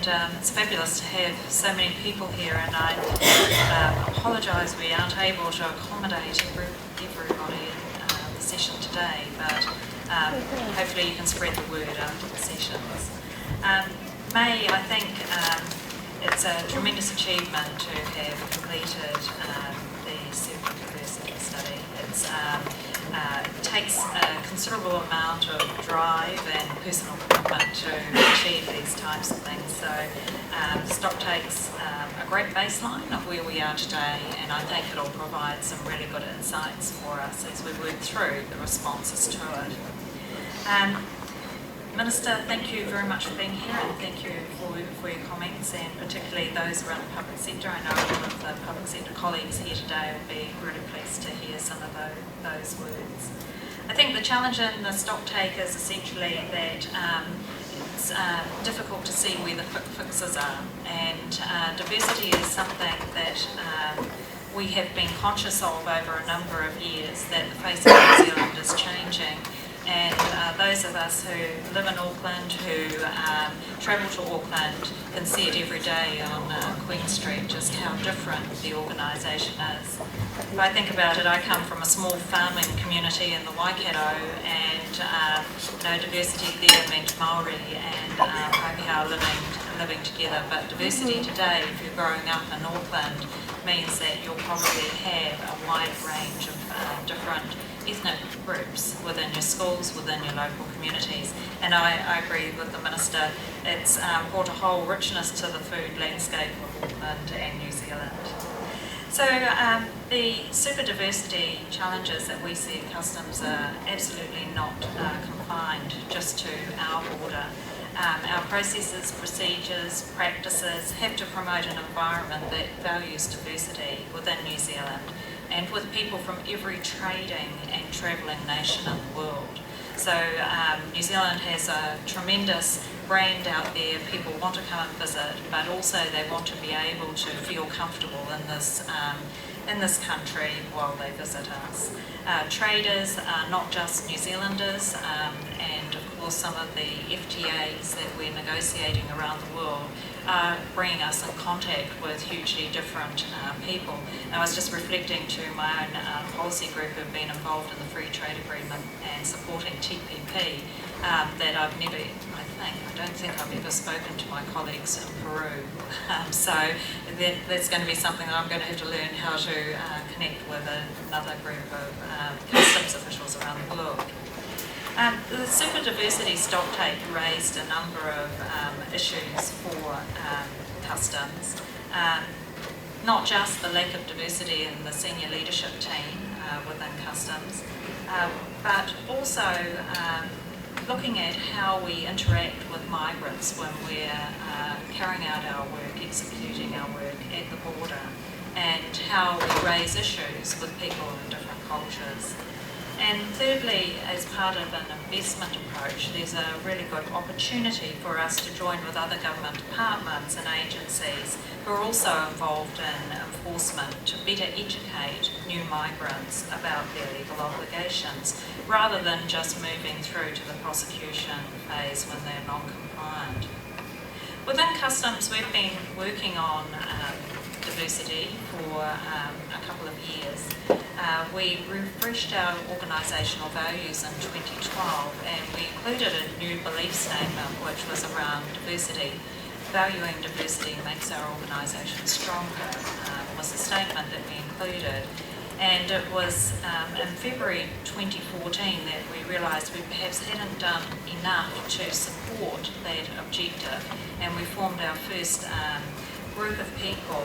and it's fabulous to have so many people here, and I apologise we aren't able to accommodate everybody in the session today, but hopefully you can spread the word after the sessions. May, I think it's a tremendous achievement to have completed the Superdiversity study. It takes a considerable amount of drive and personal commitment to achieve these types of things. So Stock takes a great baseline of where we are today, and I think it'll provide some really good insights for us as we work through the responses to it. Minister, thank you very much for being here, and thank you for your comments, and particularly those around the public sector. I know a lot of the public sector colleagues here today will be really pleased to hear some of those words. I think the challenge in the stock take is essentially that it's difficult to see where the quick fixes are, and diversity is something that we have been conscious of over a number of years, that the face of New Zealand is changing. And those of us who live in Auckland, who travel to Auckland, can see it every day on Queen Street, just how different the organisation is. If I think about it, I come from a small farming community in the Waikato, and diversity there meant Maori and Pākehā living together. But diversity today, if you're growing up in Auckland, means that you'll probably have a wide range of different ethnic groups within your schools, within your local communities. And I agree with the Minister, it's brought a whole richness to the food landscape of Auckland and New Zealand. So the Superdiversity challenges that we see at Customs are absolutely not confined just to our border. Our processes, procedures, practices have to promote an environment that values diversity within New Zealand, and with people from every trading and travelling nation in the world. So New Zealand has a tremendous brand out there. People want to come and visit, but also they want to be able to feel comfortable in this country while they visit us. Traders are not just New Zealanders, and of course some of the FTAs that we're negotiating around the world are bringing us in contact with hugely different people. And I was just reflecting to my own policy group who've been involved in the free trade agreement and supporting TPP, that I don't think I've ever spoken to my colleagues in Peru. So that's going to be something that I'm going to have to learn how to connect with another group of customs officials around the world. The Superdiversity stock take raised a number of issues for customs, not just the lack of diversity in the senior leadership team within customs, but also looking at how we interact with migrants when we're carrying out our work, executing our work at the border, and how we raise issues with people in different cultures. And thirdly, as part of an investment approach, there's a really good opportunity for us to join with other government departments and agencies who are also involved in enforcement to better educate new migrants about their legal obligations, rather than just moving through to the prosecution phase when they're non-compliant. Within Customs, we've been working on diversity for a couple of years. We refreshed our organisational values in 2012, and we included a new belief statement which was around diversity. Valuing diversity makes our organisation stronger was the statement that we included. And it was in February 2014 that we realised we perhaps hadn't done enough to support that objective, and we formed our first group of people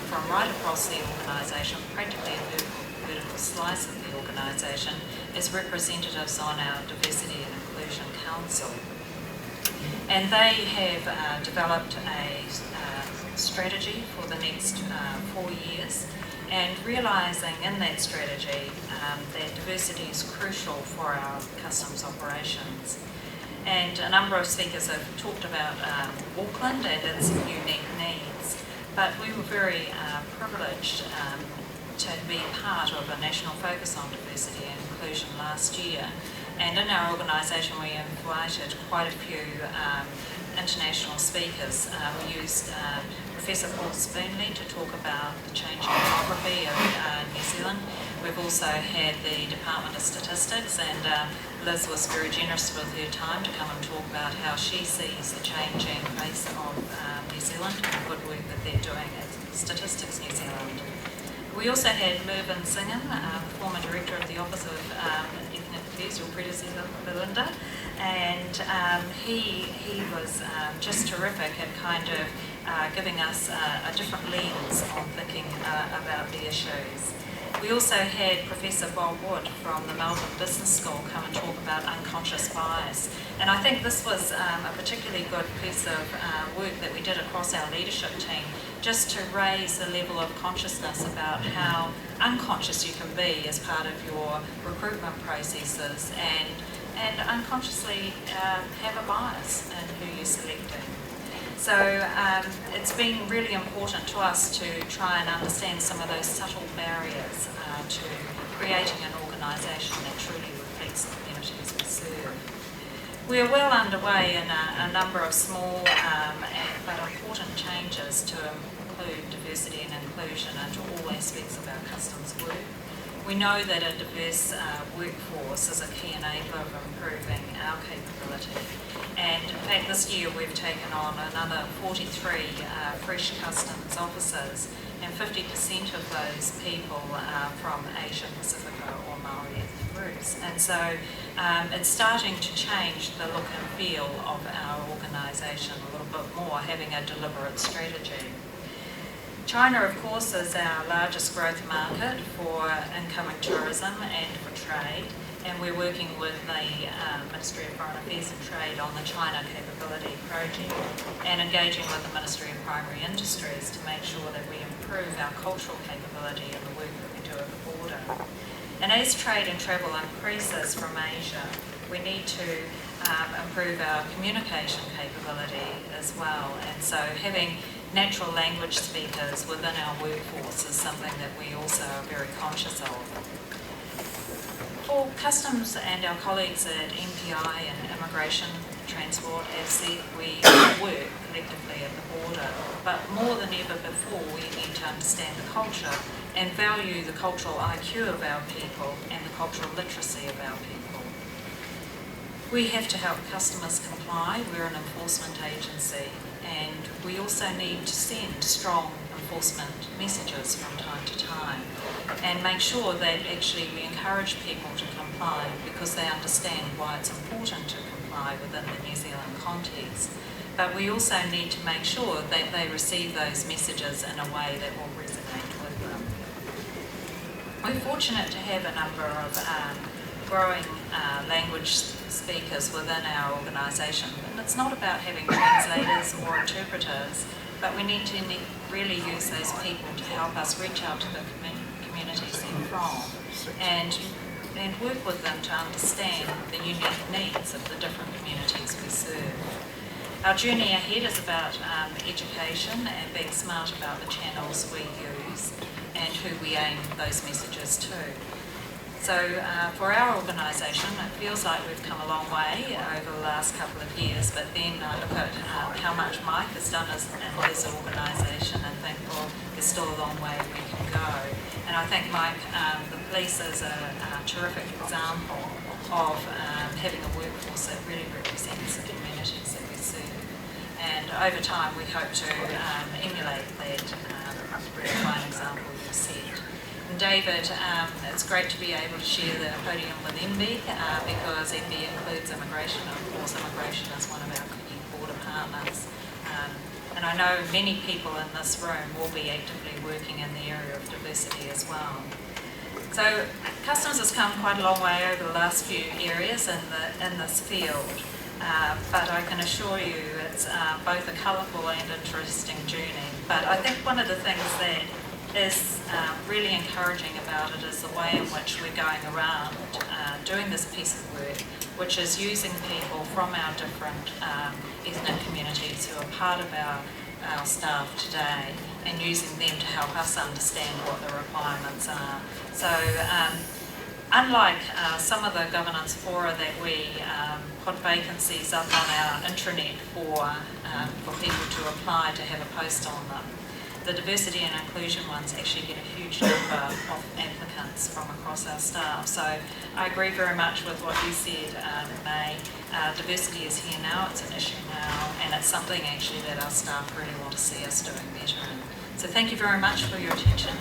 from right across the organisation, practically a vertical slice of the organisation, as representatives on our Diversity and Inclusion Council. And they have developed a strategy for the next 4 years, and realising in that strategy that diversity is crucial for our customs operations. And a number of speakers have talked about Auckland and its unique needs, but we were very privileged to be part of a national focus on diversity and inclusion last year. And in our organisation we invited quite a few international speakers. We used Professor Paul Spoonley to talk about the changing demography of New Zealand. We've also had the Department of Statistics, and Liz was very generous with her time to come and talk about how she sees the changing face of New Zealand and the good work that they're doing at Statistics New Zealand. We also had Mervyn Singham, former director of the Office of Ethnic Affairs, your predecessor, Belinda, and he was just terrific at kind of giving us a different lens on thinking about the issues. We also had Professor Bob Wood from the Melbourne Business School come and talk about unconscious bias. And I think this was a particularly good piece of work that we did across our leadership team, just to raise the level of consciousness about how unconscious you can be as part of your recruitment processes and unconsciously have a bias in who you're selecting. So it's been really important to us to try and understand some of those subtle barriers to creating an organisation that truly reflects the communities we serve. We are well underway in a number of small but important changes to include diversity and inclusion into all aspects of our customs work. We know that a diverse workforce is a key enabler of improving our capability. And in fact, this year we've taken on another 43 fresh customs officers, and 50% of those people are from Asia, Pacifica or Maori ethnic groups. And so it's starting to change the look and feel of our organisation a little bit more, having a deliberate strategy. China, of course, is our largest growth market for incoming tourism and for trade, and we're working with the Ministry of Foreign Affairs and Trade on the China Capability Project and engaging with the Ministry of Primary Industries to make sure that we improve our cultural capability in the work that we do at the border. And as trade and travel increases from Asia, we need to improve our communication capability as well, and so having natural language speakers within our workforce is something that we also are very conscious of. For customs and our colleagues at MPI and Immigration Transport, as said, we work collectively at the border, but more than ever before we need to understand the culture and value the cultural IQ of our people and the cultural literacy of our people. We have to help customers comply. We're an enforcement agency, and we also need to send strong enforcement messages from time to time and make sure that actually we encourage people to comply because they understand why it's important to comply within the New Zealand context. But we also need to make sure that they receive those messages in a way that will resonate with them. We're fortunate to have a number of growing language speakers within our organisation, and it's not about having translators or interpreters, but we need to really use those people to help us reach out to the communities they're from and work with them to understand the unique needs of the different communities we serve. Our journey ahead is about education and being smart about the channels we use and who we aim those messages to. So for our organisation, it feels like we've come a long way over the last couple of years, but then I look at how much Mike has done in his organisation and think, well, there's still a long way we can go. And I think, Mike, the police is a terrific example of having a workforce that really represents the communities that we serve. And over time, we hope to emulate that really fine example you set. And David, it's great to be able to share the podium with MB because MB includes immigration. Of course, immigration is one of our key border partners. And I know many people in this room will be actively working in the area of diversity as well. So Customs has come quite a long way over the last few areas in this field, but I can assure you it's both a colourful and interesting journey. But I think one of the things that is really encouraging about it is the way in which we're going around doing this piece of work, which is using people from our different ethnic communities who are part of our staff today and using them to help us understand what the requirements are. So unlike some of the governance fora that we put vacancies up on our intranet for people to apply to have a post on them, the diversity and inclusion ones actually get a huge number of applicants from across our staff. So I agree very much with what you said, May. Diversity is here now, it's an issue now, and it's something actually that our staff really want to see us doing better in. So thank you very much for your attention.